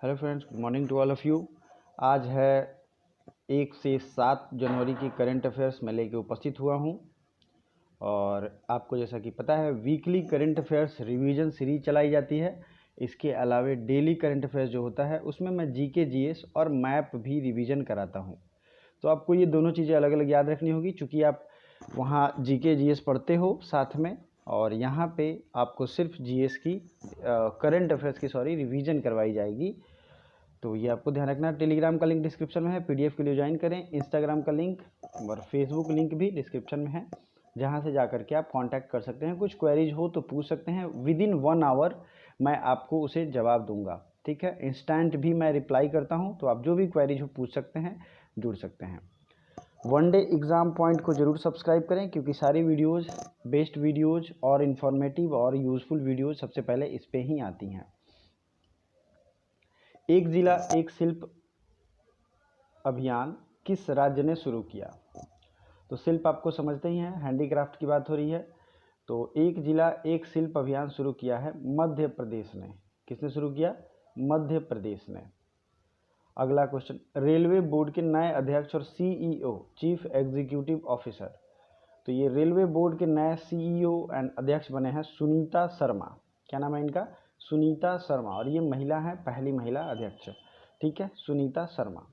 Hello friends, good morning to all of you. आज है 1 से 7 जनवरी की करंट अफेयर्स मैं लेके उपस्थित हुआ हूँ। और आपको जैसा कि पता है, weekly current affairs revision series चलाई जाती है। इसके अलावे डेली करंट अफेयर्स जो होता है उसमें मैं जीके जीएस और मैप भी रिवीजन कराता हूँ। तो आपको ये दोनों चीज़ें अलग अलग याद रखनी होगी, क्योंकि आप वहाँ जीके जीएस पढ़ते हो साथ में, और यहाँ पे आपको सिर्फ जीएस की करंट अफेयर्स की रिवीजन करवाई जाएगी। तो ये आपको ध्यान रखना। टेलीग्राम का लिंक डिस्क्रिप्शन में है, पीडीएफ के लिए ज्वाइन करें। इंस्टाग्राम का लिंक और फेसबुक लिंक भी डिस्क्रिप्शन में है, जहाँ से जाकर के आप कांटेक्ट कर सकते हैं। कुछ क्वेरीज हो तो पूछ सकते हैं। विद इन 1 आवर मैं आपको उसे जवाब दूंगा, ठीक है। इंस्टेंट भी मैं रिप्लाई करता हूँ, तो आप जो भी क्वेरीज हो पूछ सकते हैं, जुड़ सकते हैं। वन डे एग्ज़ाम पॉइंट को ज़रूर सब्सक्राइब करें, क्योंकि सारी वीडियोज़, बेस्ट वीडियोज़ और इन्फॉर्मेटिव और यूज़फुल वीडियोज़ सबसे पहले इस पर ही आती हैं। एक जिला एक शिल्प अभियान किस राज्य ने शुरू किया? तो शिल्प आपको समझते ही हैं, हैंडीक्राफ्ट की बात हो रही है। तो एक जिला एक शिल्प अभियान शुरू किया है मध्य प्रदेश ने। किसने शुरू किया? मध्य प्रदेश ने। अगला क्वेश्चन, रेलवे बोर्ड के नए अध्यक्ष और सीईओ, चीफ एग्जीक्यूटिव ऑफिसर। तो ये रेलवे बोर्ड के नए सीईओ एंड अध्यक्ष बने हैं सुनीता शर्मा। क्या नाम है इनका? सुनीता शर्मा। और ये महिला है, पहली महिला अध्यक्ष, ठीक है, सुनीता शर्मा।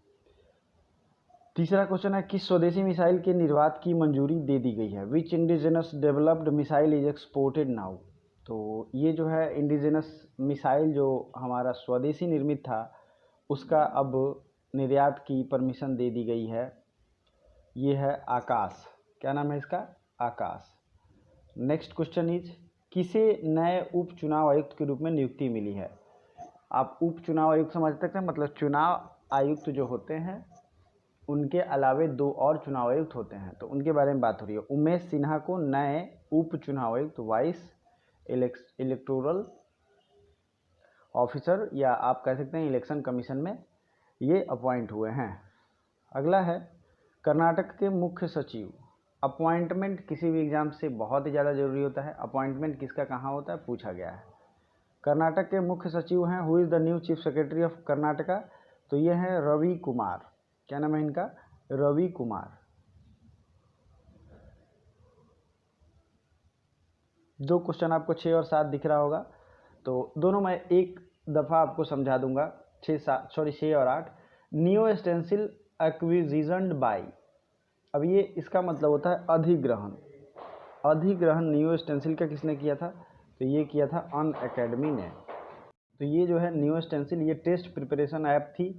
तीसरा क्वेश्चन है, किस स्वदेशी मिसाइल के निर्यात की मंजूरी दे दी गई है? Which indigenous developed missile is exported now? तो ये जो है इंडिजिनस मिसाइल जो हमारा स्वदेशी निर्मित था, उसका अब निर्यात की परमिशन दे दी गई है। ये है आकाश। क्या नाम है इसका? आकाश। नेक्स्ट क्वेश्चन इज, किसे नए उप चुनाव आयुक्त के रूप में नियुक्ति मिली है? आप उप चुनाव आयुक्त समझ सकते हैं, मतलब चुनाव आयुक्त जो होते हैं उनके अलावे 2 और चुनाव आयुक्त होते हैं, तो उनके बारे में बात हो रही है। उमेश सिन्हा को नए उप चुनाव आयुक्त, वाइस इलेक्टोरल ऑफिसर, या आप कह सकते हैं इलेक्शन कमीशन में ये अपॉइंट हुए हैं। अगला है, कर्नाटक के मुख्य सचिव। अपॉइंटमेंट किसी भी एग्जाम से बहुत ही ज़्यादा जरूरी होता है। अपॉइंटमेंट किसका कहाँ होता है, पूछा गया है। कर्नाटक के मुख्य सचिव हैं, who is the new chief secretary of Karnataka? तो ये हैं रवि कुमार। क्या नाम है इनका? रवि कुमार। 2 क्वेश्चन आपको 6 और 7 दिख रहा होगा, तो दोनों मैं एक दफ़ा आपको समझा दूंगा। 6 और 8। New stencil acquisition by. अब ये इसका मतलब होता है अधिग्रहण। अधिग्रहण न्यू स्टेंसिल का किसने किया था? तो ये किया था अनअकैडमी ने। तो ये जो है न्यू स्टेंसिल, ये टेस्ट प्रिपरेशन ऐप थी,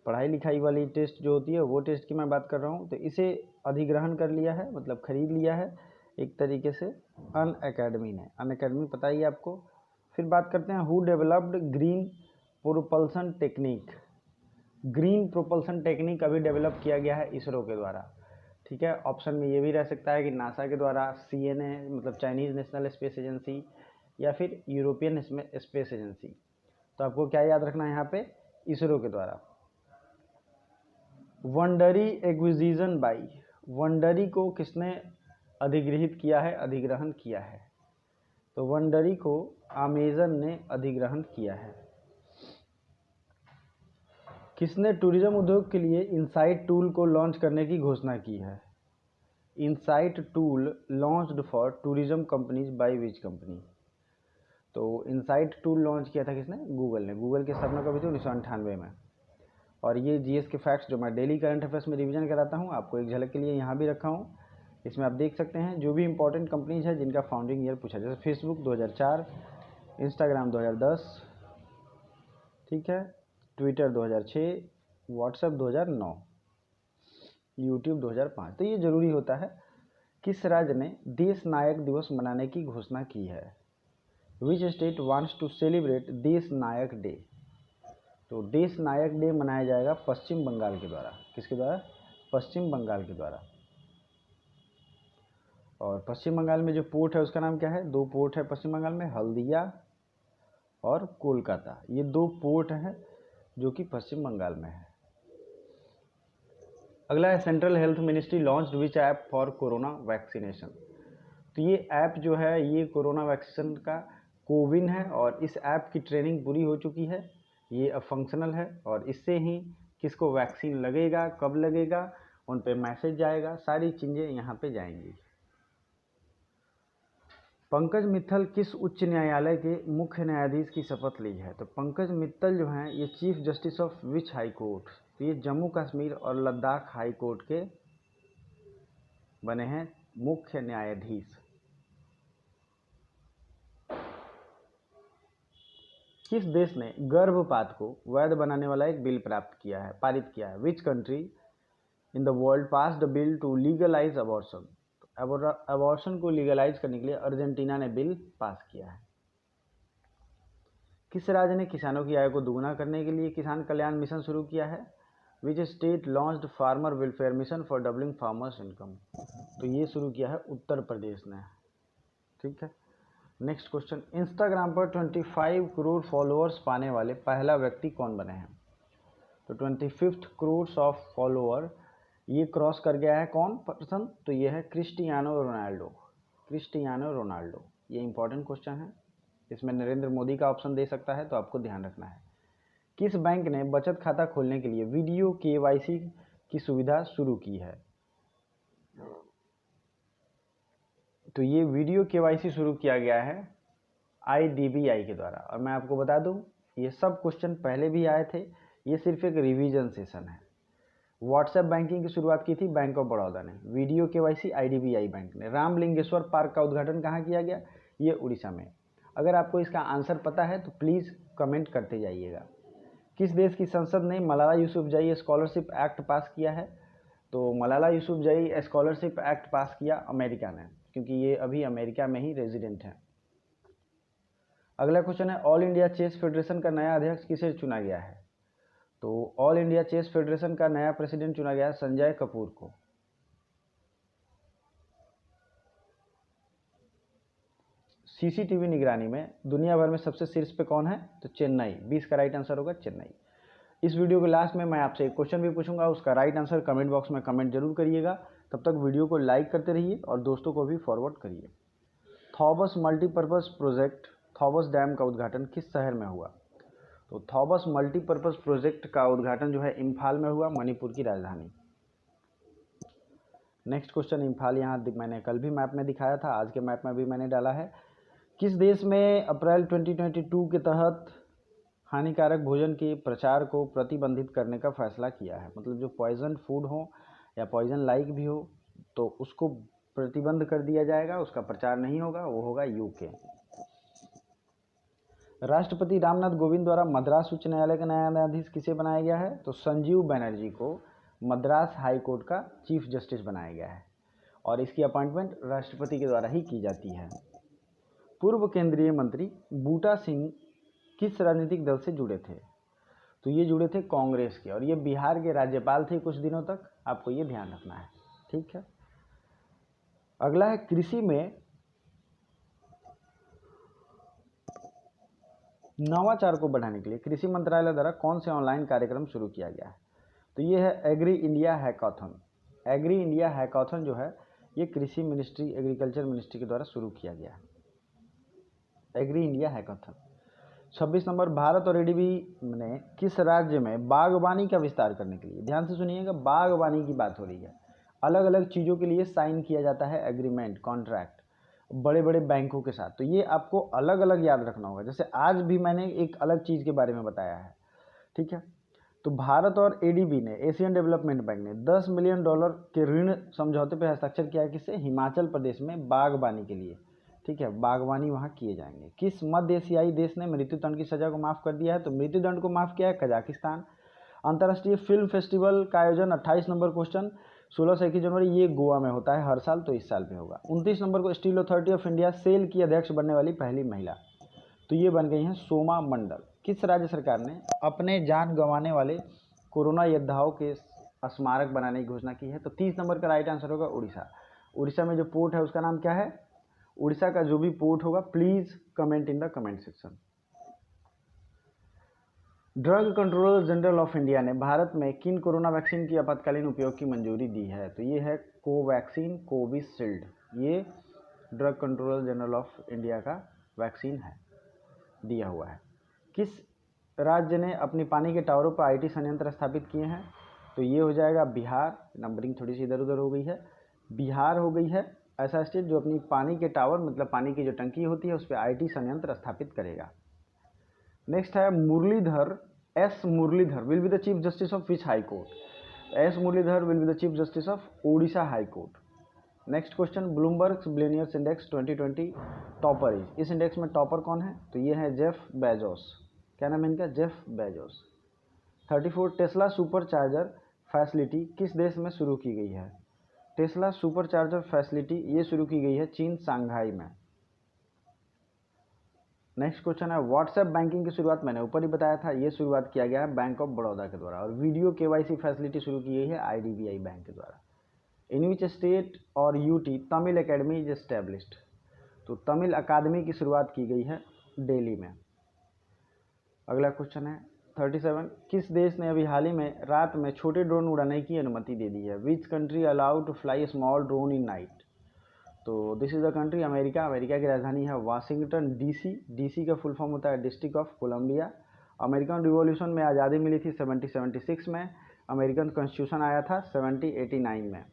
पढ़ाई लिखाई वाली टेस्ट जो होती है, वो टेस्ट की मैं बात कर रहा हूँ। तो इसे अधिग्रहण कर लिया है, मतलब खरीद लिया है एक तरीके से अनअकैडमी ने। अनअकैडमी पता ही है आपको। फिर बात करते हैं, who developed green propulsion technique. Green propulsion technique अभी डेवलप किया गया है इसरो के द्वारा, ठीक है। ऑप्शन में ये भी रह सकता है कि नासा के द्वारा, सीएनए मतलब चाइनीज़ नेशनल स्पेस एजेंसी, या फिर यूरोपियन स्पेस एजेंसी। तो आपको क्या याद रखना है यहाँ पे? इसरो के द्वारा। वंडरी एक्विजिशन बाई। वंडरी को किसने अधिग्रहित किया है, अधिग्रहण किया है? तो वंडरी को अमेजन ने अधिग्रहण किया है। किसने टूरिज्म उद्योग के लिए इनसाइट टूल को लॉन्च करने की घोषणा की है? Insight tool launched for tourism companies by which company? तो इनसाइट टूल लॉन्च किया था किसने? गूगल ने। गूगल की स्थापना कभी थी? 1998 में। और ये जीएस के फैक्ट्स जो मैं डेली करंट अफेयर्स में रिवीजन कराता हूँ, आपको एक झलक के लिए यहाँ भी रखा हूँ। इसमें आप देख सकते हैं जो भी इंपॉर्टेंट कंपनीज है जिनका फाउंडिंग ईयर पूछा, जैसे फेसबुक 2004, इंस्टाग्राम 2010, ठीक है, ट्विटर 2006, व्हाट्सएप 2009, यूट्यूब 2005। तो ये ज़रूरी होता है। किस राज्य ने देश नायक दिवस मनाने की घोषणा की है? Which state wants to celebrate Desh Nayak day? तो देश नायक डे मनाया जाएगा पश्चिम बंगाल के द्वारा। किसके द्वारा? पश्चिम बंगाल के द्वारा। और पश्चिम बंगाल में जो पोर्ट है उसका नाम क्या है? 2 पोर्ट है पश्चिम बंगाल में, हल्दिया और कोलकाता। ये 2 पोर्ट हैं जो कि पश्चिम बंगाल में है। अगला है, central health ministry launched which app for corona vaccination? तो ये ऐप जो है, ये कोरोना वैक्सीनेशन का कोविन है, और इस ऐप की ट्रेनिंग पूरी हो चुकी है। ये अब फंक्शनल है और इससे ही किसको वैक्सीन लगेगा, कब लगेगा, उन पे मैसेज जाएगा, सारी चीज़ें यहाँ पे जाएंगी। पंकज मित्तल किस उच्च न्यायालय के मुख्य न्यायाधीश की शपथ ली है? तो पंकज मित्तल जो हैं ये chief justice of which high court? तो ये जम्मू कश्मीर और लद्दाख हाई कोर्ट के बने हैं मुख्य न्यायाधीश। किस देश ने गर्भपात को वैध बनाने वाला एक बिल पारित किया है? Which country in the world pass the bill to legalize abortion? Abortion को लीगलाइज करने के लिए अर्जेंटीना ने बिल पास किया है। किस राज्य ने किसानों की आय को दोगुना करने के लिए किसान कल्याण मिशन शुरू किया है? Which state launched farmer welfare mission for doubling farmers income? तो ये शुरू किया है उत्तर प्रदेश ने। ठीक है, नेक्स्ट क्वेश्चन, इंस्टाग्राम पर 25 करोड़ फॉलोअर्स पाने वाले पहला व्यक्ति कौन बने हैं? तो 25 करोड़ ऑफ फॉलोअर ये क्रॉस कर गया है कौन पर्सन? तो ये है क्रिस्टियानो रोनाल्डो। क्रिस्टियानो रोनाल्डो, ये इंपॉर्टेंट क्वेश्चन है, इसमें नरेंद्र मोदी का ऑप्शन दे सकता है, तो आपको ध्यान रखना है। किस बैंक ने बचत खाता खोलने के लिए वीडियो केवाईसी की सुविधा शुरू की है? तो ये वीडियो केवाईसी शुरू किया गया है IDBI के द्वारा। और मैं आपको बता दूं, ये सब क्वेश्चन पहले भी आए थे, ये सिर्फ एक रिवीजन सेशन है। व्हाट्सएप बैंकिंग की शुरुआत की थी बैंक ऑफ बड़ौदा ने, वीडियो केवाईसी IDBI बैंक ने। रामलिंगेश्वर पार्क का उद्घाटन कहाँ किया गया? ये उड़ीसा में। अगर आपको इसका आंसर पता है तो प्लीज़ कमेंट करते जाइएगा। किस देश की संसद ने मलाला यूसुफजई स्कॉलरशिप एक्ट पास किया है? तो मलाला यूसुफजई स्कॉलरशिप एक्ट पास किया अमेरिका ने, क्योंकि ये अभी अमेरिका में ही रेजिडेंट है। अगला क्वेश्चन है, ऑल इंडिया चेस फेडरेशन का नया अध्यक्ष किसे चुना गया है? तो ऑल इंडिया चेस फेडरेशन का नया प्रेसिडेंट चुना गया है संजय कपूर को। CCTV निगरानी में दुनिया भर में सबसे शीर्ष पे कौन है? तो चेन्नई। 20 का राइट आंसर होगा चेन्नई। इस वीडियो के लास्ट में मैं आपसे एक क्वेश्चन भी पूछूंगा, उसका राइट आंसर कमेंट बॉक्स में कमेंट जरूर करिएगा। तब तक वीडियो को लाइक करते रहिए और दोस्तों को भी फॉरवर्ड करिए। थॉबस मल्टीपर्पज़ प्रोजेक्ट थॉबस डैम का उद्घाटन किस शहर में हुआ? तो थॉबस मल्टीपर्पज़ प्रोजेक्ट का उद्घाटन जो है इम्फाल में हुआ, मणिपुर की राजधानी। नेक्स्ट क्वेश्चन, इम्फाल यहाँ मैंने कल भी मैप में दिखाया था, आज के मैप में भी मैंने डाला है। किस देश में अप्रैल 2022 के तहत हानिकारक भोजन के प्रचार को प्रतिबंधित करने का फैसला किया है? मतलब जो पॉइजन फूड हो या पॉइजन लाइक भी हो तो उसको प्रतिबंध कर दिया जाएगा, उसका प्रचार नहीं होगा, वो होगा UK। राष्ट्रपति रामनाथ कोविंद द्वारा मद्रास उच्च न्यायालय का नया न्यायाधीश किसे बनाया गया है? तो संजीव बनर्जी को मद्रास हाई कोर्ट का चीफ जस्टिस बनाया गया है और इसकी अपॉइंटमेंट राष्ट्रपति के द्वारा ही की जाती है। पूर्व केंद्रीय मंत्री बूटा सिंह किस राजनीतिक दल से जुड़े थे? तो ये जुड़े थे कांग्रेस के और ये बिहार के राज्यपाल थे कुछ दिनों तक, आपको ये ध्यान रखना है। ठीक है, अगला है, कृषि में नवाचार को बढ़ाने के लिए कृषि मंत्रालय द्वारा कौन से ऑनलाइन कार्यक्रम शुरू किया गया है? तो ये है agri India hackathon. Agri India hackathon जो है ये कृषि मिनिस्ट्री, एग्रीकल्चर मिनिस्ट्री के द्वारा शुरू किया गया है, agri India hackathon. 26 number, Bharat और ADB ने किस राज्य में बागवानी का विस्तार करने के लिए, ध्यान से सुनिएगा, बागवानी की बात हो रही है, अलग अलग चीज़ों के लिए साइन किया जाता है एग्रीमेंट, कॉन्ट्रैक्ट बड़े बड़े बैंकों के साथ। तो ये आपको अलग अलग याद रखना होगा, जैसे आज भी मैंने एक अलग चीज़ के बारे में बताया है। ठीक है, तो भारत और ADB ने, एशियन डेवलपमेंट बैंक ने $10 मिलियन के ऋण समझौते पर हस्ताक्षर किया है, किससे? हिमाचल प्रदेश में बागवानी के लिए। ठीक है, बागवानी वहाँ किए जाएंगे। किस मध्य एशियाई देश ने मृत्युदंड की सजा को माफ़ कर दिया है? तो मृत्युदंड को माफ़ किया है कजाकिस्तान। अंतर्राष्ट्रीय फिल्म फेस्टिवल का आयोजन 28 नंबर क्वेश्चन 16 से 21 जनवरी, ये गोवा में होता है हर साल, तो इस साल भी होगा। 29 नंबर को, Steel Authority of India SAIL की अध्यक्ष बनने वाली पहली महिला, तो ये बन गई हैं सोमा मंडल। किस राज्य सरकार ने अपने जान गंवाने वाले कोरोना योद्धाओं के स्मारक बनाने की घोषणा की है? तो 30 नंबर का राइट आंसर होगा उड़ीसा। उड़ीसा में जो पोर्ट है उसका नाम क्या है? उड़ीसा का जो भी पोर्ट होगा please comment in the comment section. Drug controller general of India ने भारत में किन कोरोना वैक्सीन की आपातकालीन उपयोग की मंजूरी दी है? तो ये है कोवैक्सीन, कोविशील्ड, ये drug controller general of India का वैक्सीन है, दिया हुआ है। किस राज्य ने अपनी पानी के टावरों पर आईटी संयंत्र स्थापित किए हैं? तो ये हो जाएगा बिहार। नंबरिंग थोड़ी सी इधर उधर हो गई है, बिहार हो गई है ऐसा स्टेट जो अपनी पानी के टावर मतलब पानी की जो टंकी होती है उस पर आईटी संयंत्र स्थापित करेगा। नेक्स्ट है Muralidhar, S Muralidhar will be the chief justice of which high court? S Muralidhar will be the chief justice of Odisha high court. Next question, Bloomberg billionaires index 2020 topper is, इस इंडेक्स में टॉपर कौन है? तो ये है जेफ बेजोस। क्या नाम है इनका? Jeff Bezos. 34, Tesla super charger facility किस देश में शुरू की गई है? टेस्ला सुपर चार्जर फैसिलिटी ये शुरू की गई है चीन, सांघाई में। नेक्स्ट क्वेश्चन है, व्हाट्सएप बैंकिंग की शुरुआत मैंने ऊपर ही बताया था, ये शुरुआत किया गया है बैंक ऑफ बड़ौदा के द्वारा। और वीडियो केवाईसी फैसिलिटी शुरू की गई है आईडीबीआई बैंक के द्वारा। इन विच स्टेट और UT Tamil academy is established? तो तमिल अकादमी की शुरुआत की गई है दिल्ली में। अगला क्वेश्चन है 37, किस देश ने अभी हाल ही में रात में छोटे ड्रोन उड़ाने की अनुमति दे दी है? Which country allowed to fly small drone in night? तो this is the country America. America की राजधानी है वाशिंगटन डीसी। डीसी का फुल फॉर्म होता है District of Columbia. American revolution में आज़ादी मिली थी 1776 में। अमेरिकन कॉन्स्टिट्यूशन आया था 1789 में।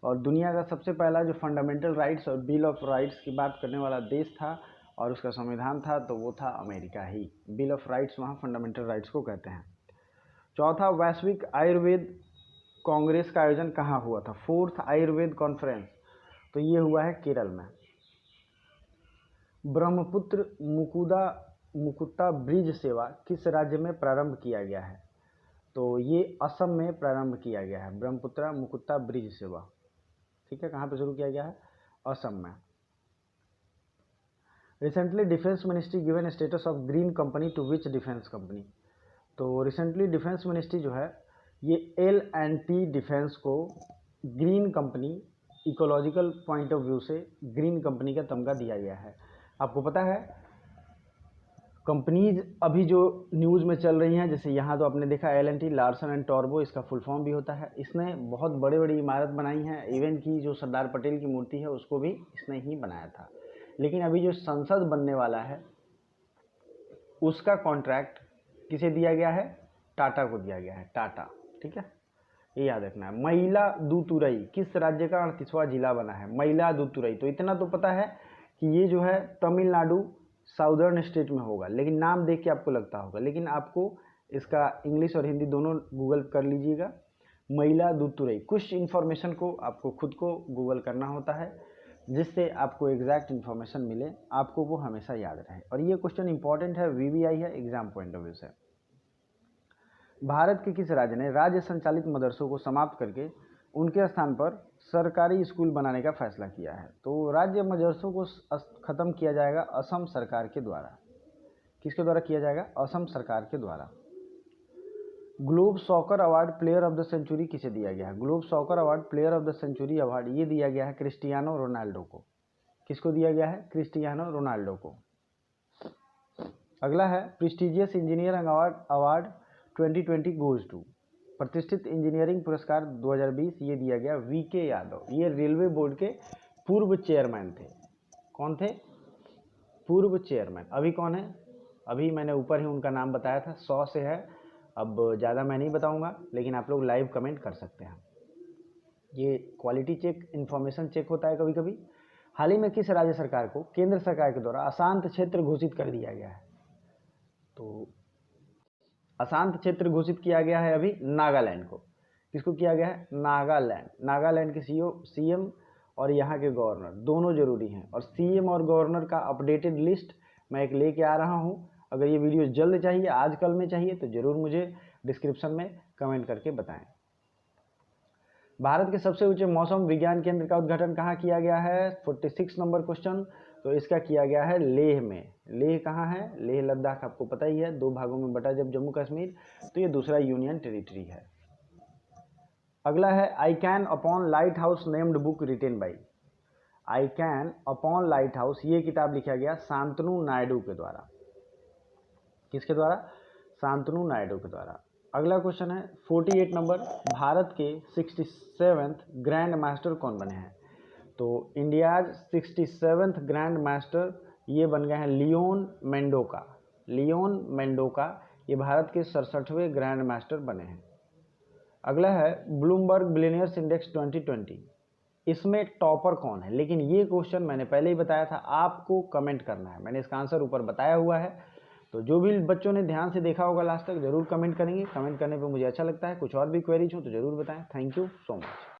और दुनिया का सबसे पहला जो फंडामेंटल राइट्स और बिल ऑफ राइट्स की बात करने वाला देश था और उसका संविधान था तो वो था America he. Bill of rights वहाँ फंडामेंटल राइट्स को कहते हैं। चौथा, वैश्विक आयुर्वेद कांग्रेस का आयोजन कहाँ हुआ था? 4th आयुर्वेद कॉन्फ्रेंस, तो ये हुआ है केरल में। ब्रह्मपुत्र मुकुता ब्रिज सेवा किस राज्य में प्रारंभ किया गया है? तो ये असम में प्रारंभ किया गया है, ब्रह्मपुत्र मुकुता ब्रिज सेवा। ठीक है, कहाँ पे शुरू किया गया है? असम में। Recently defence ministry given status of green company to which defence company? तो रिसेंटली डिफेंस मिनिस्ट्री जो है ये L&T डिफेंस को green company, ecological point of view से ग्रीन कंपनी का तमगा दिया गया है। आपको पता है कंपनीज अभी जो न्यूज़ में चल रही हैं, जैसे यहाँ तो आपने देखा L&T, लार्सन एंड टॉर्बो, इसका फुल फॉर्म भी होता है। इसने बहुत बड़ी बड़ी इमारत बनाई हैं, इवन की जो सरदार पटेल की मूर्ति है उसको भी इसने ही बनाया था। लेकिन अभी जो संसद बनने वाला है उसका कॉन्ट्रैक्ट किसे दिया गया है? टाटा को दिया गया है, टाटा। ठीक है, ये याद रखना है। मयिलादुतुरई किस राज्य का 38वां जिला बना है? मयिलादुतुरई, तो इतना तो पता है कि ये जो है तमिलनाडु साउदर्न स्टेट में होगा, लेकिन नाम देख के आपको लगता होगा, लेकिन आपको इसका इंग्लिश और हिंदी दोनों गूगल कर लीजिएगा। मयिलादुतुरई, कुछ इन्फॉर्मेशन को आपको खुद को गूगल करना होता है जिससे आपको एग्जैक्ट इन्फॉर्मेशन मिले, आपको वो हमेशा याद रहे। और ये क्वेश्चन इंपॉर्टेंट है, VVI है एग्जाम पॉइंट ऑफ व्यू से। भारत के किस राज्य ने राज्य संचालित मदरसों को समाप्त करके उनके स्थान पर सरकारी स्कूल बनाने का फैसला किया है? तो राज्य मदरसों को खत्म किया जाएगा असम सरकार के द्वारा। किसके द्वारा किया जाएगा? असम सरकार के द्वारा। Globe soccer award player of the century किसे दिया गया है? Globe soccer award player of the century award ये दिया गया है क्रिस्टियानो रोनाल्डो को। किसको दिया गया है? क्रिस्टियानो रोनाल्डो को। अगला है prestigious engineering award 2020 goes to, प्रतिष्ठित इंजीनियरिंग पुरस्कार 2020 ये दिया गया VK यादव। ये रेलवे बोर्ड के पूर्व चेयरमैन थे। कौन थे? पूर्व चेयरमैन। अभी कौन है? अभी मैंने ऊपर ही उनका नाम बताया था, 100 से है। अब ज़्यादा मैं नहीं बताऊंगा, लेकिन आप लोग लाइव कमेंट कर सकते हैं। ये क्वालिटी चेक, इन्फॉर्मेशन चेक होता है कभी कभी। हाल ही में किस राज्य सरकार को केंद्र सरकार के द्वारा अशांत क्षेत्र घोषित कर दिया गया है? तो अशांत क्षेत्र घोषित किया गया है अभी नागालैंड को। किसको किया गया है? नागालैंड। नागालैंड के CM और यहाँ के गवर्नर दोनों जरूरी हैं। और CM और गवर्नर का अपडेटेड लिस्ट मैं एक लेके आ रहा हूँ। अगर ये वीडियो जल्द चाहिए, आज कल में चाहिए, तो ज़रूर मुझे डिस्क्रिप्शन में कमेंट करके बताएं। भारत के सबसे ऊंचे मौसम विज्ञान केंद्र का उद्घाटन कहाँ किया गया है? 46 नंबर क्वेश्चन। तो इसका किया गया है लेह में। लेह कहाँ है? लेह लद्दाख आपको पता ही है, 2 भागों में बटा जब जम्मू कश्मीर, तो ये दूसरा यूनियन टेरिटरी है। अगला है I can upon light house named book written by. I can upon light house ये किताब लिखा गया शांतनु नायडू के द्वारा। किसके द्वारा? शांतनु नायडू के द्वारा। अगला क्वेश्चन है 48 नंबर, भारत के 67th ग्रैंड मास्टर कौन बने हैं? तो इंडियाज 67th ग्रैंड मास्टर ये बन गए हैं लियोन मेंडोका। लियोन मेंडोका ये भारत के 67वें ग्रैंड मास्टर बने हैं। अगला है ब्लूमबर्ग बिलियनियर्स इंडेक्स 2020, इसमें टॉपर कौन है? लेकिन ये क्वेश्चन मैंने पहले ही बताया था, आपको कमेंट करना है। मैंने इसका आंसर ऊपर बताया हुआ है, तो जो भी बच्चों ने ध्यान से देखा होगा लास्ट तक जरूर कमेंट करेंगे। कमेंट करने पे मुझे अच्छा लगता है। कुछ और भी क्वेरीज हो तो जरूर बताएं। Thank you so much.